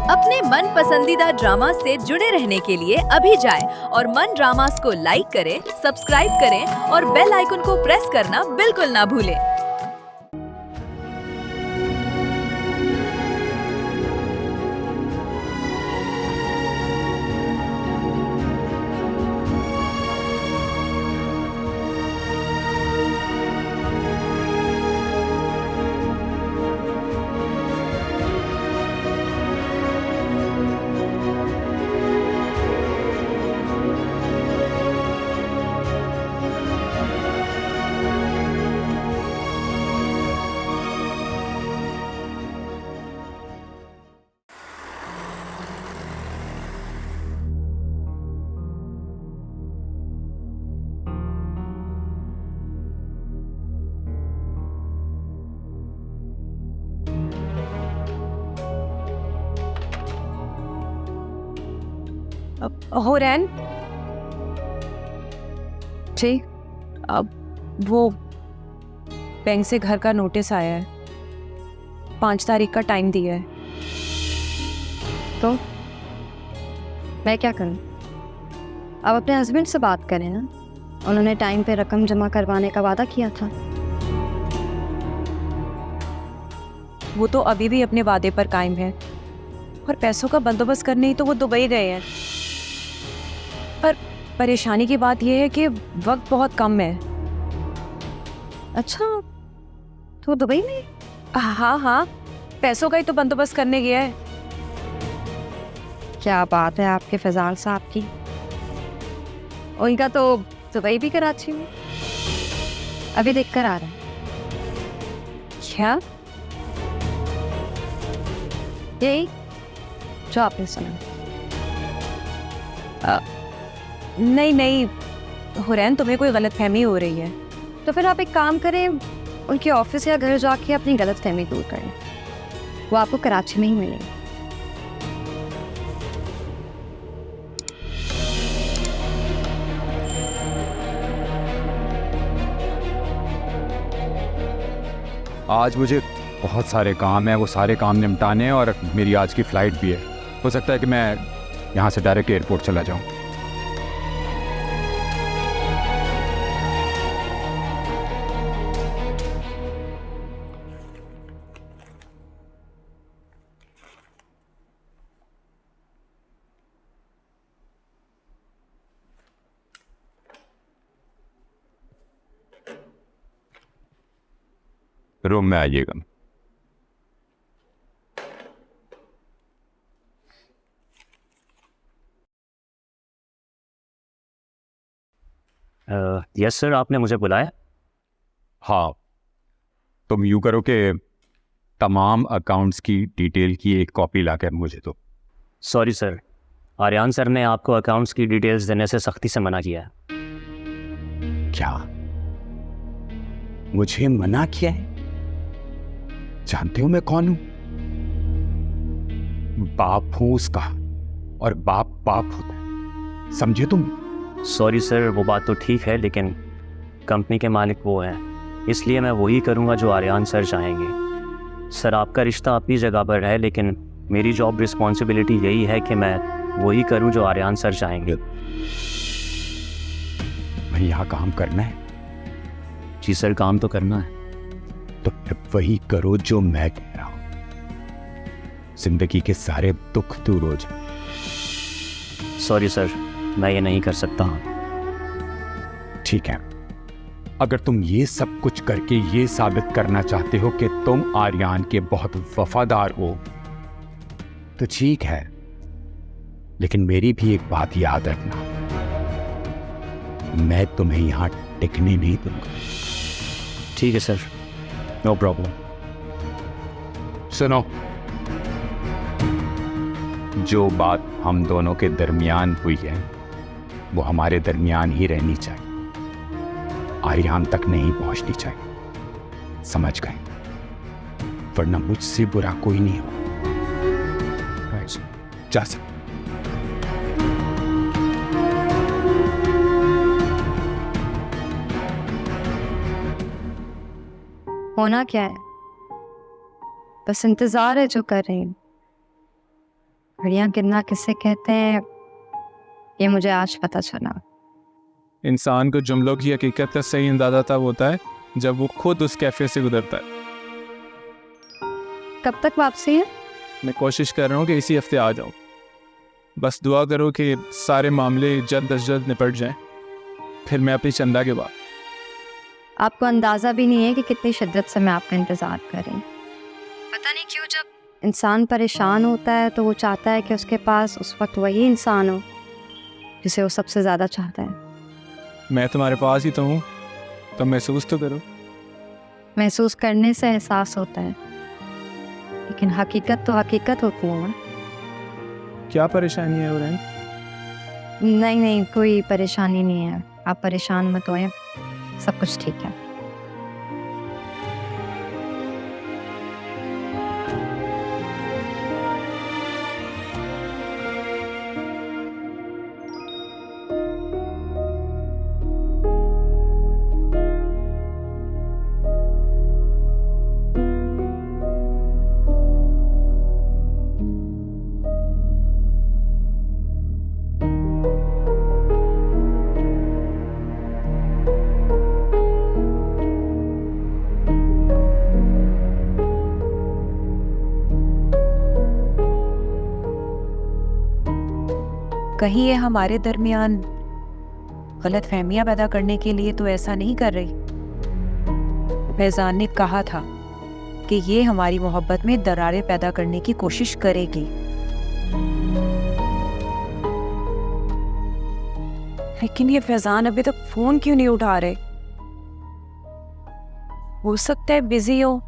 अपने मन पसंदीदा ड्रामा से जुड़े रहने के लिए अभी जाएं और मन ड्रामास को लाइक करें, सब्सक्राइब करें और बेल आइकन को प्रेस करना बिल्कुल ना भूलें। हो रैन जी। अब वो बैंक से घर का नोटिस आया है, 5 तारीख का टाइम दिया है। तो मैं क्या करूं? आप अपने हस्बैंड से बात करें ना, उन्होंने टाइम पे रकम जमा करवाने का वादा किया था। वो तो अभी भी अपने वादे पर कायम है और पैसों का बंदोबस्त करने ही तो वो दुबई गए हैं। पर परेशानी की बात यह है कि वक्त बहुत कम है। अच्छा, तो दुबई में? हाँ, पैसों का ही तो बंदोबस्त करने गया है। क्या बात है आपके फैजान साहब की। उनका तो दुबई भी कराची में अभी देख कर आ रहा है। क्या? यही जो आपने सुना। नहीं हुरैन, तुम्हें कोई गलतफहमी हो रही है। तो फिर आप एक काम करें, उनके ऑफिस या घर जाके अपनी गलतफहमी दूर करें। वो आपको कराची में ही मिलेंगे। आज मुझे बहुत सारे काम हैं, वो सारे काम निपटाने हैं और मेरी आज की फ़्लाइट भी है। हो सकता है कि मैं यहाँ से डायरेक्ट एयरपोर्ट चला जाऊँ। रूम में आइएगा। यस सर, आपने मुझे बुलाया? हाँ, तुम यूँ करो कि तमाम अकाउंट्स की डिटेल की एक कॉपी लाकर मुझे दो। सॉरी सर, आर्यान सर ने आपको अकाउंट्स की डिटेल्स देने से सख्ती से मना किया है। क्या मुझे मना किया है? जानते हो मैं कौन हूं? बाप हूं उसका, और बाप बाप होता है, समझे तुम? सॉरी सर, वो बात तो ठीक है, लेकिन कंपनी के मालिक वो हैं, इसलिए मैं वही करूँगा जो आर्यान सर चाहेंगे। सर, आपका रिश्ता अपनी जगह पर है, लेकिन मेरी जॉब रिस्पॉन्सिबिलिटी यही है कि मैं वही करूँ जो आर्यान सर चाहेंगे। मैं यहाँ काम करना है? जी सर, काम तो करना है। तो फिर वही करो जो मैं कह रहा हूं। जिंदगी के सारे दुख दूर हो जाए। सॉरी सर, मैं ये नहीं कर सकता। ठीक है, अगर तुम ये सब कुछ करके ये साबित करना चाहते हो कि तुम आर्यान के बहुत वफादार हो, तो ठीक है, लेकिन मेरी भी एक बात याद रखना, मैं तुम्हें यहां टिकने नहीं दूंगा। ठीक है सर, नो प्रॉब्लम। सुनो, जो बात हम दोनों के दरमियान हुई है वो हमारे दरमियान ही रहनी चाहिए, आर्यान तक नहीं पहुंचनी चाहिए, समझ गए? वरना मुझसे बुरा कोई नहीं हो। जा सकते। होना क्या है, बस इंतजार है जो कर रही हूँ। घड़ियाँ गिरना किसे कहते हैं ये मुझे आज पता चला। इंसान को जुमलों की हकीकत का सही अंदाजा तब होता है जब वो खुद उस कैफे से गुजरता है। कब तक वापसी है? मैं कोशिश कर रहा हूँ कि इसी हफ्ते आ जाऊँ। बस दुआ करो कि सारे मामले जल्द अज जल्द निपट जाएं, फिर मैं अपनी चंदा के बाद। आपको अंदाज़ा भी नहीं है कि कितनी शिद्दत से मैं आपका इंतज़ार कर रही हूँ। पता नहीं क्यों जब इंसान परेशान होता है तो वो चाहता है कि उसके पास उस वक्त वही इंसान हो जिसे वो सबसे ज़्यादा चाहता है। मैं तुम्हारे पास ही तो हूँ, तो महसूस तो करो। महसूस करने से एहसास होता है, लेकिन हकीकत तो हकीकत होती है ना। क्या परेशानी है उरैन? नहीं नहीं, कोई परेशानी नहीं है, आप परेशान मत होएं, सब कुछ ठीक है। कहीं ये हमारे दरमियान गलत फहमियाँ पैदा करने के लिए तो ऐसा नहीं कर रही। फैजान ने कहा था कि ये हमारी मोहब्बत में दरारें पैदा करने की कोशिश करेगी, लेकिन ये फैजान अभी तक फोन क्यों नहीं उठा रहे? हो सकता है बिजी हो।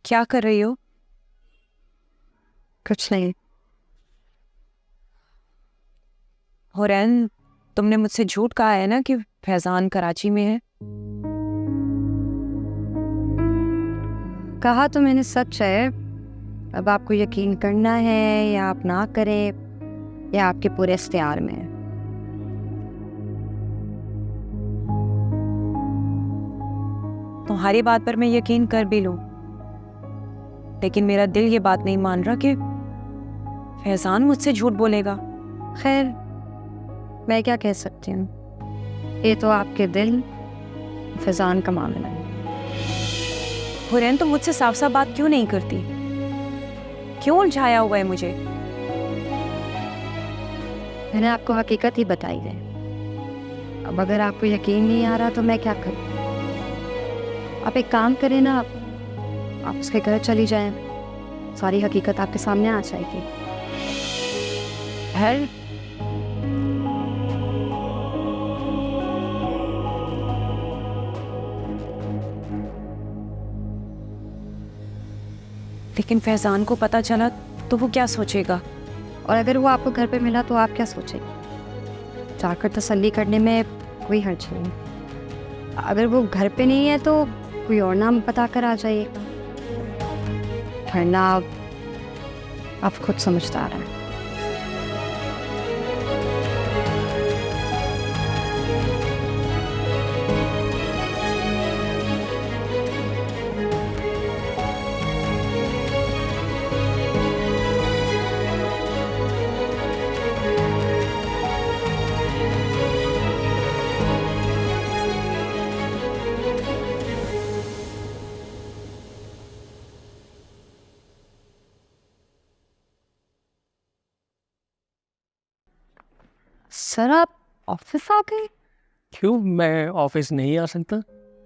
क्या कर रही हो? कुछ नहीं। हुरैन, तुमने मुझसे झूठ कहा है ना कि फैजान कराची में है? कहा तो मैंने सच है, अब आपको यकीन करना है या आप ना करें या आपके पूरे इख्तियार में है। तुम्हारी बात पर मैं यकीन कर भी लूं, लेकिन मेरा दिल ये बात नहीं मान रहा कि फैजान मुझसे झूठ बोलेगा। खैर, मैं क्या कह सकती हूँ, ये तो आपके दिल फैजान का मामला है। हुरैन, तुम मुझसे साफ साफ बात क्यों नहीं करती? क्यों उलझाया हुआ है मुझे? मैंने आपको हकीकत ही बताई है। अब अगर आपको यकीन नहीं आ रहा तो मैं क्या करूँ? आप एक काम करें ना, आप उसके घर चली जाएं, सारी हकीकत आपके सामने आ जाएगी। घर? लेकिन फैजान को पता चला तो वो क्या सोचेगा? और अगर वो आपको घर पे मिला तो आप क्या सोचेंगे? जाकर तसल्ली करने में कोई हर्ज नहीं। अगर वो घर पे नहीं है तो कोई और नाम बता कर आ जाइएगा। वरना आप खुद समझदार हैं। सर, आप ऑफिस आ गए? क्यों, मैं ऑफिस नहीं आ सकता?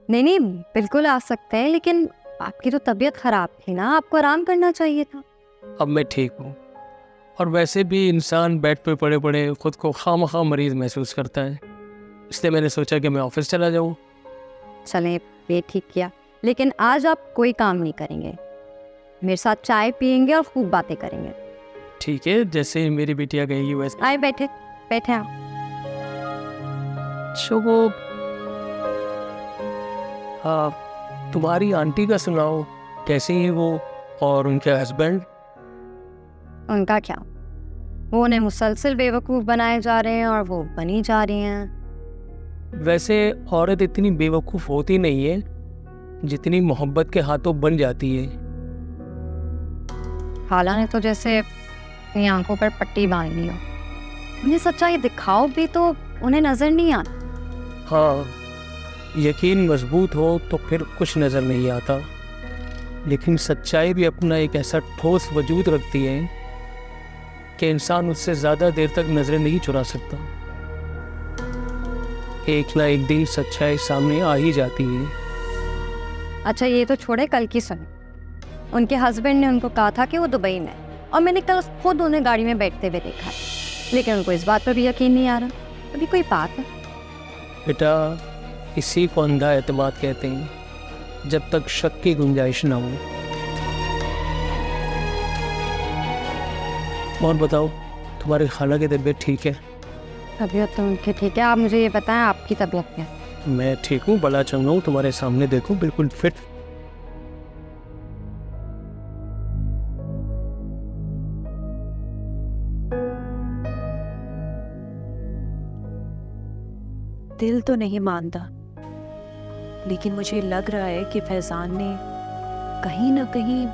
नहीं नहीं, बिल्कुल आ सकते हैं, लेकिन आपकी तो तबीयत खराब थी ना, आपको आराम करना चाहिए था। अब मैं ठीक हूँ, और वैसे भी इंसान बेड पे पड़े पड़े खुद को खामखा मरीज महसूस करता है, इसलिए मैंने सोचा कि मैं ऑफिस चला जाऊँ। चलें, ये ठीक किया, लेकिन आज आप कोई काम नहीं करेंगे। मेरे साथ चाय पियेंगे और खूब बातें करेंगे। ठीक है, जैसे मेरी बिटिया कहेगी वैसे। आए बैठे बैठे आप। तो वो तुम्हारी आंटी का सुनाओ, कैसी है वो और उनके हस्बैंड? उनका क्या, वो उन्हें मुसलसल बेवकूफ़ बनाए जा रहे हैं और वो बनी जा रही हैं। वैसे औरत इतनी बेवकूफ़ होती नहीं है जितनी मोहब्बत के हाथों बन जाती है। हाला ने तो जैसे अपनी आंखों पर पट्टी बांध ली हो। उन्हें सच्चाई दिखाओ भी तो उन्हें नज़र नहीं आता। हाँ, यकीन मजबूत हो तो फिर कुछ नज़र नहीं आता, लेकिन सच्चाई भी अपना एक ऐसा ठोस वजूद रखती है कि इंसान उससे ज़्यादा देर तक नज़रें नहीं चुरा सकता। एक ना एक दिन सच्चाई सामने आ ही जाती है। अच्छा ये तो छोड़े, कल की सुने। उनके हस्बैंड ने उनको कहा था कि वो दुबई में है और मैंने कल खुद उन्हें गाड़ी में बैठते हुए देखा है, लेकिन उनको इस बात पर भी यकीन नहीं आ रहा। अभी कोई बात है? बेटा, इसी को अंधा एतमाद कहते हैं, जब तक शक की गुंजाइश ना हो। और बताओ, तुम्हारी खाला की तबीयत ठीक है? तबीयत तो उनकी ठीक है। आप मुझे ये बताएं आपकी तबीयत क्या है? मैं ठीक हूँ, बड़ा चंगा हूँ, तुम्हारे सामने देखो बिल्कुल फिट। दिल तो नहीं मानता, लेकिन मुझे लग रहा है कि फैजान ने कहीं ना कहीं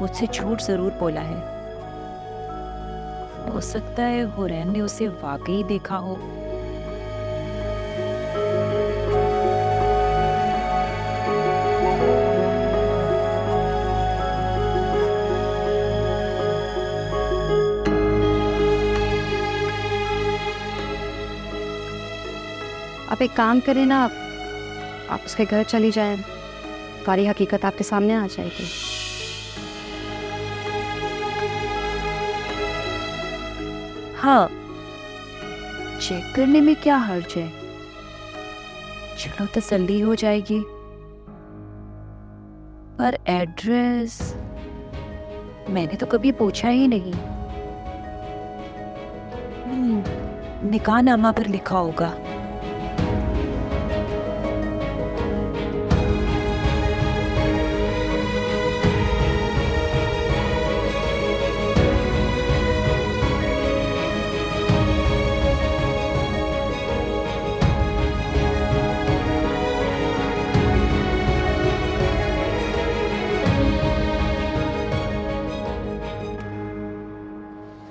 मुझसे झूठ जरूर बोला है। हो सकता है हुरैन ने उसे वाकई देखा हो। आप एक काम करें ना, आप उसके घर चली जाएं, सारी हकीकत आपके सामने आ जाएगी। हाँ, चेक करने में क्या हर्ज है? चलो तसल्ली हो जाएगी। पर एड्रेस मैंने तो कभी पूछा ही नहीं। निकाहनामा पर लिखा होगा।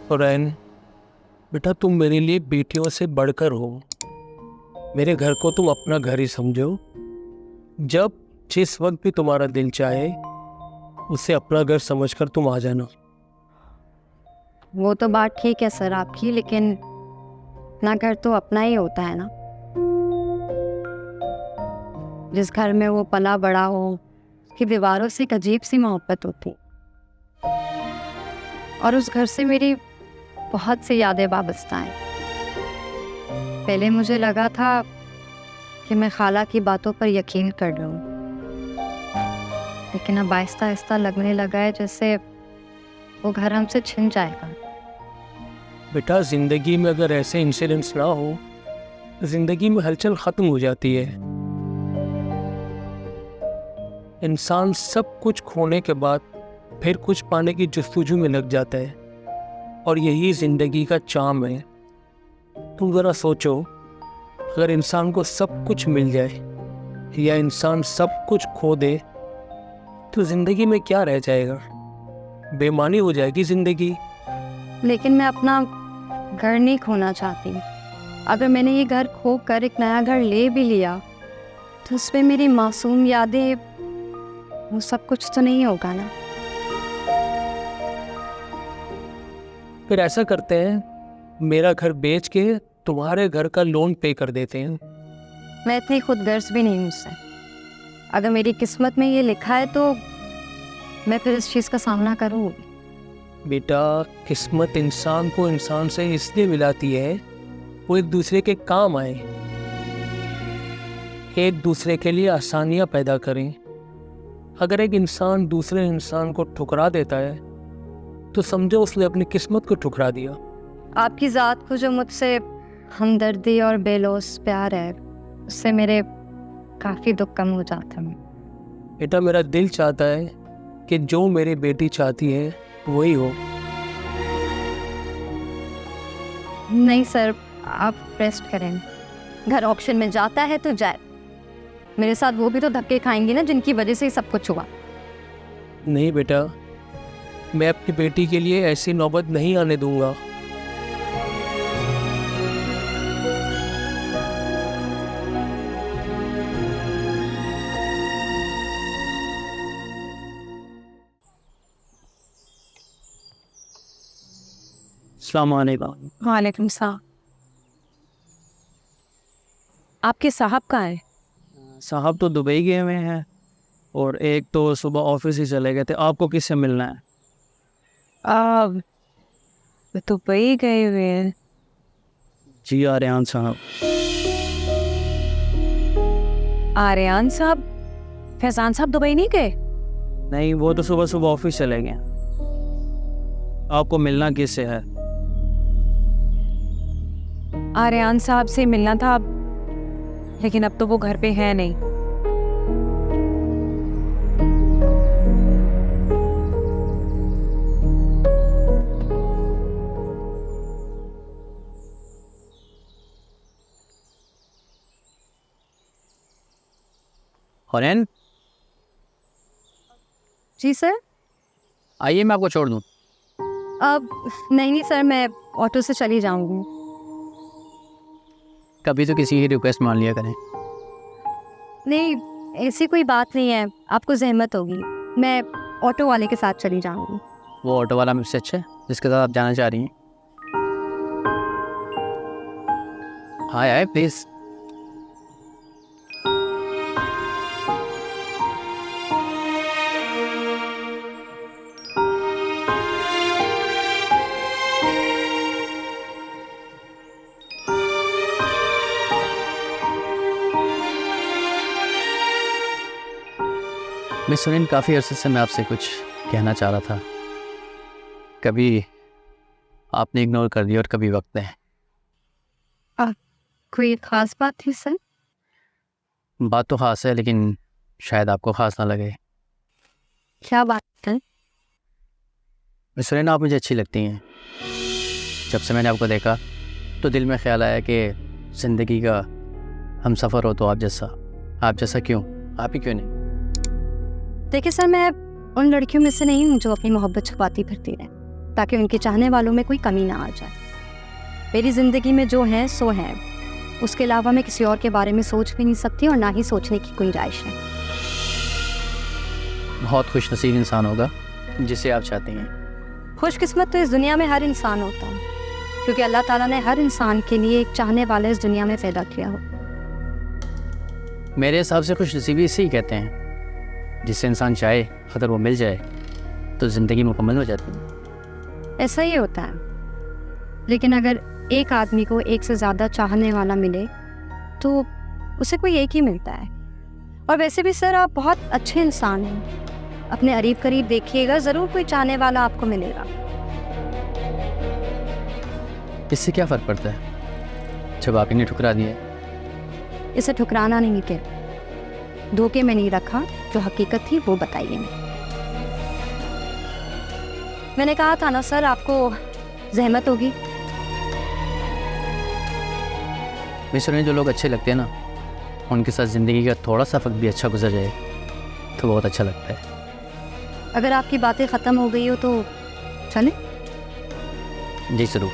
हुरैन, बेटा तुम मेरे लिए बेटियों से बढ़कर हो। मेरे घर को तुम अपना घर ही समझो। जब जिस वक्त भी तुम्हारा दिल चाहे उसे अपना घर समझकर तुम आ जाना। वो तो बात ठीक है सर आपकी, लेकिन अपना घर तो अपना ही होता है ना। जिस घर में वो पला बड़ा हो, उसकी दीवारों से एक अजीब सी मोहब्बत होती, और उस घर से मेरी बहुत सी यादें वाबस्ता हैं। पहले मुझे लगा था कि मैं खाला की बातों पर यकीन कर लूँ, लेकिन अब आहिस्ता आहिस्ता लगने लगा है जैसे वो घर हमसे छिन जाएगा। बेटा, जिंदगी में अगर ऐसे इंसिडेंट्स ना हो तो जिंदगी में हलचल खत्म हो जाती है। इंसान सब कुछ खोने के बाद फिर कुछ पाने की जस्तजू में लग जाता है, और यही जिंदगी का चाम है। तुम ज़रा सोचो, अगर इंसान को सब कुछ मिल जाए या इंसान सब कुछ खो दे तो जिंदगी में क्या रह जाएगा? बेमानी हो जाएगी जिंदगी। लेकिन मैं अपना घर नहीं खोना चाहती। अगर मैंने ये घर खो कर एक नया घर ले भी लिया तो उसमें मेरी मासूम यादें, वो सब कुछ तो नहीं होगा ना। फिर ऐसा करते हैं, मेरा घर बेच के तुम्हारे घर का लोन पे कर देते हैं। मैं इतनी खुदगर्ज भी नहीं हूँ उससे। अगर मेरी किस्मत में ये लिखा है तो मैं फिर इस चीज़ का सामना करूँगी। बेटा, किस्मत इंसान को इंसान से इसलिए मिलाती है वो एक दूसरे के काम आए, एक दूसरे के लिए आसानियाँ पैदा करें। अगर एक इंसान दूसरे इंसान को ठुकरा देता है तो समझो उसने अपनी किस्मत को ठुकरा दिया। आपकी ज़ात को जो मुझसे हमदर्दी और बेलौस प्यार है, उससे मेरे काफ़ी दुख कम हो जाता है। बेटा, मेरा दिल चाहता है कि जो मेरी बेटी चाहती है वही हो। नहीं सर, आप रेस्ट करें। घर ऑप्शन में जाता है तो जाए, मेरे साथ वो भी तो धक्के खाएंगे ना जिनकी वजह से ही सब कुछ हुआ। नहीं बेटा, मैं अपनी बेटी के लिए ऐसी नौबत नहीं आने दूंगा। अस्सलाम वालेकुम। वालेकुम सलाम। आपके साहब कहाँ है? साहब तो दुबई गए हुए हैं और एक तो सुबह ऑफिस ही चले गए थे। आपको किससे मिलना है? वो दुबई गए हुए हैं। जी आर्यान साहब। आर्यान साहब? फैजान साहब दुबई नहीं गए? नहीं, वो तो सुबह सुबह ऑफिस चले गए। आपको मिलना किससे है? आर्यान साहब से मिलना था, लेकिन अब तो वो घर पे है नहीं। हौरैन, जी सर। आइए मैं आपको छोड़ दूँ। अब नहीं सर, मैं ऑटो से चली जाऊंगी। कभी तो किसी की रिक्वेस्ट मान लिया करें। नहीं, ऐसी कोई बात नहीं है, आपको जहमत होगी। मैं ऑटो वाले के साथ चली जाऊंगी। वो ऑटो वाला मुझसे अच्छा है जिसके साथ आप जाना चाह रही हैं। हाँ आए प्लीज़। मिस सुनील, काफ़ी अरसे से मैं आपसे कुछ कहना चाह रहा था। कभी आपने इग्नोर कर दिया और कभी वक्त है। कोई ख़ास बात थी सर? बात तो ख़ास है, लेकिन शायद आपको ख़ास ना लगे। क्या बात है? मिस सुनील, आप मुझे अच्छी लगती हैं। जब से मैंने आपको देखा तो दिल में ख्याल आया कि ज़िंदगी का हम सफ़र हो तो आप जैसा क्यों, आप ही क्यों नहीं? देखिए सर, मैं उन लड़कियों में से नहीं हूँ जो अपनी मोहब्बत छुपाती फिरती रहे ताकि उनके चाहने वालों में कोई कमी ना आ जाए। मेरी ज़िंदगी में जो है सो है, उसके अलावा मैं किसी और के बारे में सोच भी नहीं सकती और ना ही सोचने की गुंजाइश है। बहुत खुशनसीब इंसान होगा जिसे आप चाहती हैं। खुशकिस्मत तो इस दुनिया में हर इंसान होता है, क्योंकि अल्लाह ताला ने हर इंसान के लिए एक चाहने वाला इस दुनिया में पैदा किया हो। मेरे हिसाब से खुशनसीबी इसे ही कहते हैं, जिससे इंसान चाहे अगर वो मिल जाए तो ज़िंदगी मुकम्मल हो जाती है। ऐसा ही होता है, लेकिन अगर एक आदमी को एक से ज़्यादा चाहने वाला मिले तो उसे कोई एक ही मिलता है। और वैसे भी सर, आप बहुत अच्छे इंसान हैं। अपने अरीब करीब देखिएगा, ज़रूर कोई चाहने वाला आपको मिलेगा। इससे क्या फ़र्क पड़ता है जब आप इन्हें ठुकरा दिए? इसे ठुकराना नहीं कहते, धोखे में नहीं रखा, जो हकीकत थी वो बताइए। मैंने कहा था ना सर, आपको जहमत होगी। मिस्र जो लोग अच्छे लगते हैं ना, उनके साथ ज़िंदगी का थोड़ा सा वक्त भी अच्छा गुजर जाए तो बहुत अच्छा लगता है। अगर आपकी बातें ख़त्म हो गई हो तो चलें? जी ज़रूर।